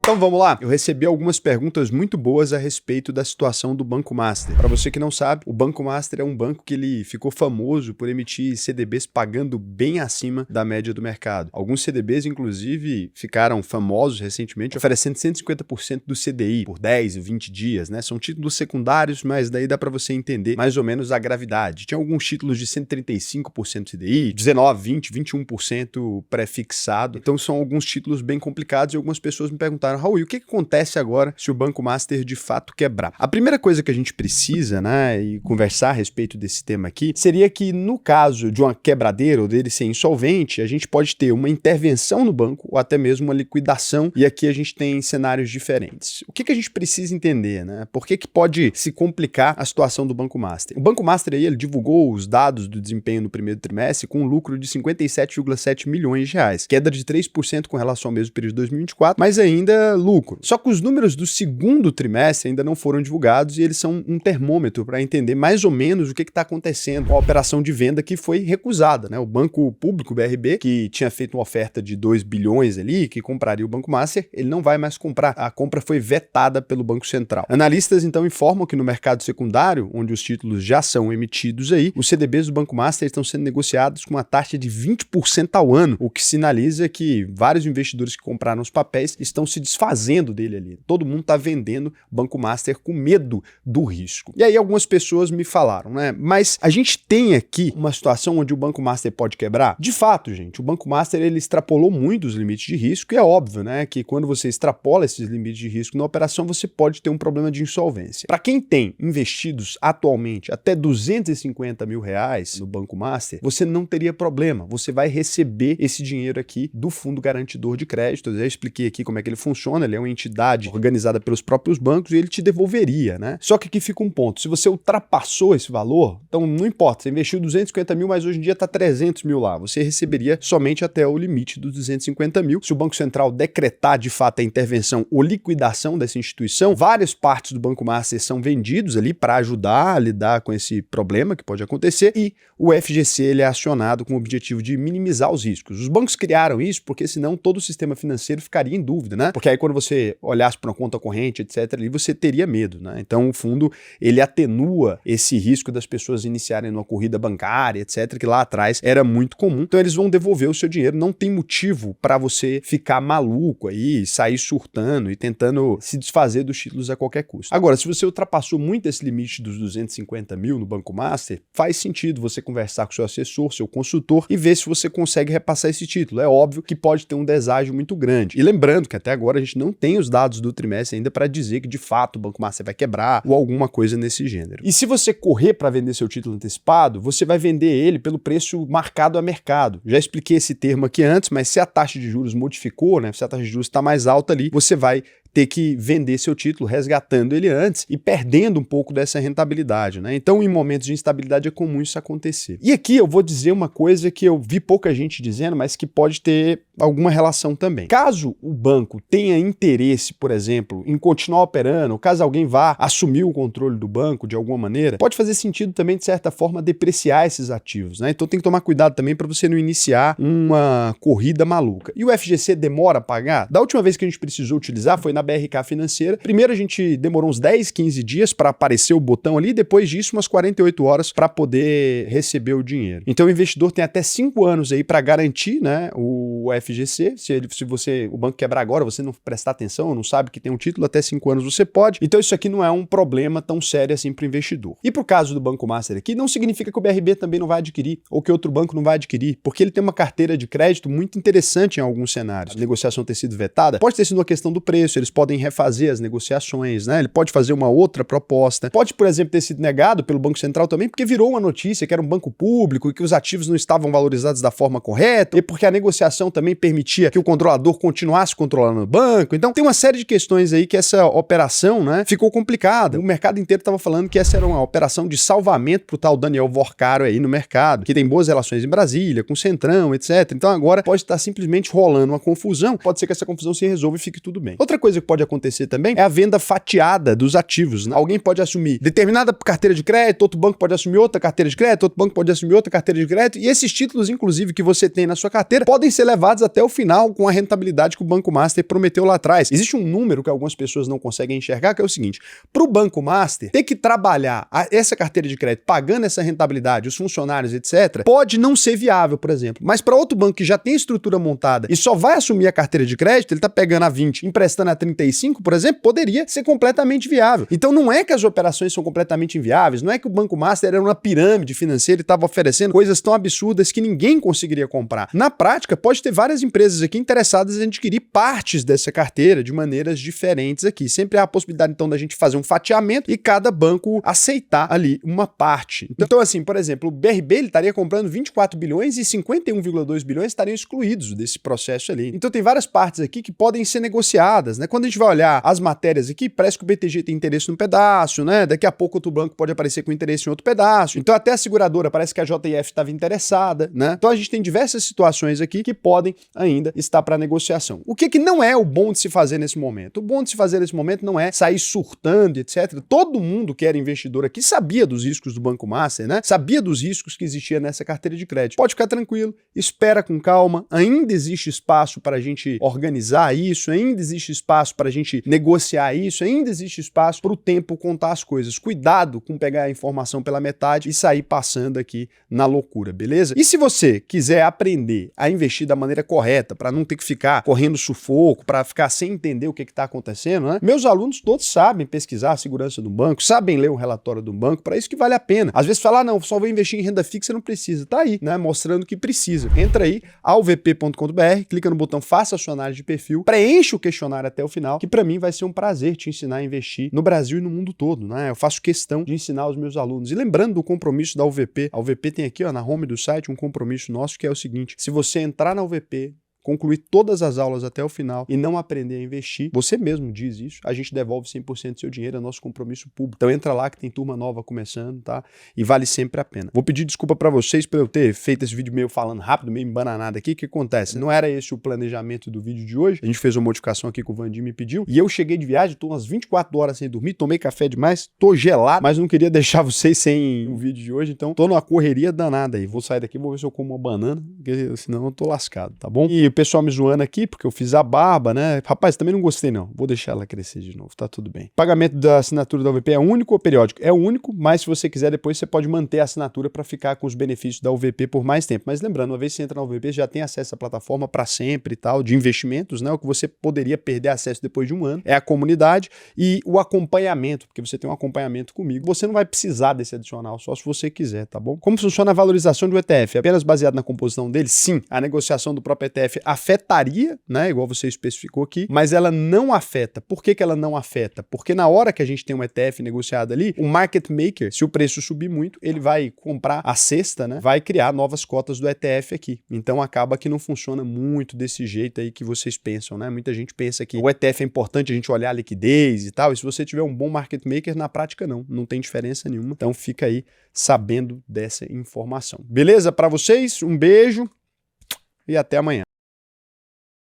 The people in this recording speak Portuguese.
Então vamos lá, eu recebi algumas perguntas muito boas a respeito da situação do Banco Master. Para você que não sabe, o Banco Master é um banco que ele ficou famoso por emitir CDBs pagando bem acima da média do mercado. Alguns CDBs, inclusive, ficaram famosos recentemente, oferecendo 150% do CDI por 10 e 20 dias, né? São títulos secundários, mas daí dá para você entender mais ou menos a gravidade. Tinha alguns títulos de 135% CDI, 19, 20, 21% pré-fixado. Então são alguns títulos bem complicados e algumas pessoas me perguntaram: Raul, e o que acontece agora se o Banco Master de fato quebrar? A primeira coisa que a gente precisa, né, e conversar a respeito desse tema aqui, seria que no caso de uma quebradeira ou dele ser insolvente, a gente pode ter uma intervenção no banco ou até mesmo uma liquidação, e aqui a gente tem cenários diferentes. O que a gente precisa entender, né? Por que pode se complicar a situação do Banco Master? O Banco Master aí, ele divulgou os dados do desempenho no primeiro trimestre com um lucro de 57,7 milhões de reais, queda de 3% com relação ao mesmo período de 2024, mas ainda lucro. Só que os números do segundo trimestre ainda não foram divulgados e eles são um termômetro para entender mais ou menos o que está acontecendo com a operação de venda que foi recusada, né? O Banco Público, BRB, que tinha feito uma oferta de 2 bilhões ali, que compraria o Banco Master, ele não vai mais comprar. A compra foi vetada pelo Banco Central. Analistas então informam que no mercado secundário, onde os títulos já são emitidos aí, os CDBs do Banco Master estão sendo negociados com uma taxa de 20% ao ano, o que sinaliza que vários investidores que compraram os papéis estão se desfazendo dele ali. Todo mundo está vendendo Banco Master com medo do risco. E aí algumas pessoas me falaram, né? Mas a gente tem aqui uma situação onde o Banco Master pode quebrar? De fato, gente, o Banco Master ele extrapolou muito os limites de risco e é óbvio, né, que quando você extrapola esses limites de risco na operação, você pode ter um problema de insolvência. Para quem tem investidos atualmente até 250 mil reais no Banco Master, você não teria problema. Você vai receber esse dinheiro aqui do Fundo Garantidor de Crédito. Eu já expliquei aqui como é que ele funciona. Ele é uma entidade organizada pelos próprios bancos e ele te devolveria, né? Só que aqui fica um ponto. Se você ultrapassou esse valor, então não importa. Você investiu 250 mil, mas hoje em dia está 300 mil lá. Você receberia somente até o limite dos 250 mil. Se o Banco Central decretar de fato a intervenção ou liquidação dessa instituição, várias partes do Banco Master são vendidos ali para ajudar a lidar com esse problema que pode acontecer e o FGC ele é acionado com o objetivo de minimizar os riscos. Os bancos criaram isso porque senão todo o sistema financeiro ficaria em dúvida, né? Porque aí quando você olhasse para uma conta corrente, etc, ali você teria medo, né? Então o fundo ele atenua esse risco das pessoas iniciarem numa corrida bancária, etc, que lá atrás era muito comum. Então eles vão devolver o seu dinheiro, não tem motivo para você ficar maluco aí, sair surtando e tentando se desfazer dos títulos a qualquer custo. Agora, se você ultrapassou muito esse limite dos 250 mil no Banco Master, faz sentido você conversar com seu assessor, seu consultor e ver se você consegue repassar esse título. É óbvio que pode ter um deságio muito grande. E lembrando que até agora a gente não tem os dados do trimestre ainda para dizer que de fato o Banco Master vai quebrar ou alguma coisa nesse gênero. E se você correr para vender seu título antecipado, você vai vender ele pelo preço marcado a mercado. Já expliquei esse termo aqui antes, mas se a taxa de juros modificou, né, se a taxa de juros está mais alta ali, você vai ter que vender seu título resgatando ele antes e perdendo um pouco dessa rentabilidade, né? Então, em momentos de instabilidade é comum isso acontecer. E aqui eu vou dizer uma coisa que eu vi pouca gente dizendo, mas que pode ter alguma relação também. Caso o banco tenha interesse, por exemplo, em continuar operando, caso alguém vá assumir o controle do banco de alguma maneira, pode fazer sentido também, de certa forma, depreciar esses ativos, né? Então tem que tomar cuidado também para você não iniciar uma corrida maluca. E o FGC demora a pagar? Da última vez que a gente precisou utilizar foi na BRK Financeira. Primeiro a gente demorou uns 10, 15 dias para aparecer o botão ali, depois disso umas 48 horas para poder receber o dinheiro. Então o investidor tem até 5 anos aí para garantir, né, o FGC. Se o banco quebrar agora, você não prestar atenção, não sabe que tem um título, até 5 anos você pode. Então isso aqui não é um problema tão sério assim para o investidor. E pro caso do Banco Master aqui, não significa que o BRB também não vai adquirir ou que outro banco não vai adquirir, porque ele tem uma carteira de crédito muito interessante em alguns cenários. A negociação ter sido vetada, pode ter sido uma questão do preço, eles podem refazer as negociações, né? Ele pode fazer uma outra proposta. Pode, por exemplo, ter sido negado pelo Banco Central também, porque virou uma notícia que era um banco público e que os ativos não estavam valorizados da forma correta, e porque a negociação também permitia que o controlador continuasse controlando o banco. Então tem uma série de questões aí que essa operação, né, ficou complicada. O mercado inteiro estava falando que essa era uma operação de salvamento pro tal Daniel Vorcaro aí no mercado, que tem boas relações em Brasília, com o Centrão, etc. Então agora pode estar simplesmente rolando uma confusão, pode ser que essa confusão se resolva e fique tudo bem. Outra coisa coisa que pode acontecer também é a venda fatiada dos ativos, né? Alguém pode assumir determinada carteira de crédito, outro banco pode assumir outra carteira de crédito, outro banco pode assumir outra carteira de crédito, e esses títulos, inclusive, que você tem na sua carteira, podem ser levados até o final com a rentabilidade que o Banco Master prometeu lá atrás. Existe um número que algumas pessoas não conseguem enxergar, que é o seguinte: para o Banco Master ter que trabalhar essa carteira de crédito pagando essa rentabilidade, os funcionários, etc., pode não ser viável, por exemplo. Mas para outro banco que já tem estrutura montada e só vai assumir a carteira de crédito, ele está pegando a 20, emprestando a 35, por exemplo, poderia ser completamente viável. Então não é que as operações são completamente inviáveis, não é que o Banco Master era uma pirâmide financeira e estava oferecendo coisas tão absurdas que ninguém conseguiria comprar. Na prática, pode ter várias empresas aqui interessadas em adquirir partes dessa carteira de maneiras diferentes aqui. Sempre há a possibilidade, então, da gente fazer um fatiamento e cada banco aceitar ali uma parte. Então, assim, por exemplo, o BRB ele estaria comprando 24 bilhões e 51,2 bilhões estariam excluídos desse processo ali. Então tem várias partes aqui que podem ser negociadas, né? Quando a gente vai olhar as matérias aqui, parece que o BTG tem interesse num pedaço, né? Daqui a pouco outro banco pode aparecer com interesse em outro pedaço. Então até a seguradora, parece que a JF estava interessada, né? Então a gente tem diversas situações aqui que podem ainda estar para negociação. O que não é o bom de se fazer nesse momento? O bom de se fazer nesse momento não é sair surtando, etc. Todo mundo que era investidor aqui sabia dos riscos do Banco Master, né? Sabia dos riscos que existia nessa carteira de crédito. Pode ficar tranquilo, espera com calma, ainda existe espaço para a gente organizar isso, ainda existe espaço para a gente negociar isso, ainda existe espaço para o tempo contar as coisas. Cuidado com pegar a informação pela metade e sair passando aqui na loucura, beleza? E se você quiser aprender a investir da maneira correta, para não ter que ficar correndo sufoco, para ficar sem entender o que está acontecendo, né? Meus alunos todos sabem pesquisar a segurança do banco, sabem ler um relatório do banco, para isso que vale a pena. Às vezes falar, não, só vou investir em renda fixa, não precisa. Tá aí, né? Mostrando que precisa. Entra aí, alvp.com.br, clica no botão Faça a sua análise de perfil, preenche o questionário até o final, que para mim vai ser um prazer te ensinar a investir no Brasil e no mundo todo, né? Eu faço questão de ensinar os meus alunos. E lembrando do compromisso da UVP, a UVP tem aqui, ó, na home do site um compromisso nosso que é o seguinte: se você entrar na UVP, concluir todas as aulas até o final e não aprender a investir, você mesmo diz isso, a gente devolve 100% do seu dinheiro, é nosso compromisso público. Então entra lá que tem turma nova começando, tá? E vale sempre a pena. Vou pedir desculpa para vocês por eu ter feito esse vídeo meio falando rápido, meio embananado aqui. O que acontece? Não era esse o planejamento do vídeo de hoje. A gente fez uma modificação aqui que o Vandir me pediu e eu cheguei de viagem, tô umas 24 horas sem dormir, tomei café demais, tô gelado, mas não queria deixar vocês sem o vídeo de hoje, então tô numa correria danada aí. Vou sair daqui, vou ver se eu como uma banana, porque senão eu tô lascado, tá bom? E o pessoal me zoando aqui, porque eu fiz a barba, né? Rapaz, também não gostei não. Vou deixar ela crescer de novo, tá tudo bem. Pagamento da assinatura da UVP é único ou periódico? É único, mas se você quiser depois você pode manter a assinatura para ficar com os benefícios da UVP por mais tempo. Mas lembrando, uma vez que você entra na UVP, já tem acesso à plataforma para sempre e tal, de investimentos, né? O que você poderia perder acesso depois de um ano é a comunidade e o acompanhamento, porque você tem um acompanhamento comigo. Você não vai precisar desse adicional, só se você quiser, tá bom? Como funciona a valorização do ETF? É apenas baseado na composição dele? Sim. A negociação do próprio ETF afetaria, né, igual você especificou aqui, mas ela não afeta. Por que ela não afeta? Porque na hora que a gente tem um ETF negociado ali, o market maker, se o preço subir muito, ele vai comprar a cesta, né, vai criar novas cotas do ETF aqui. Então acaba que não funciona muito desse jeito aí que vocês pensam, né? Muita gente pensa que o ETF é importante a gente olhar a liquidez e tal, e se você tiver um bom market maker, na prática não tem diferença nenhuma. Então fica aí sabendo dessa informação. Beleza? Para vocês, um beijo e até amanhã.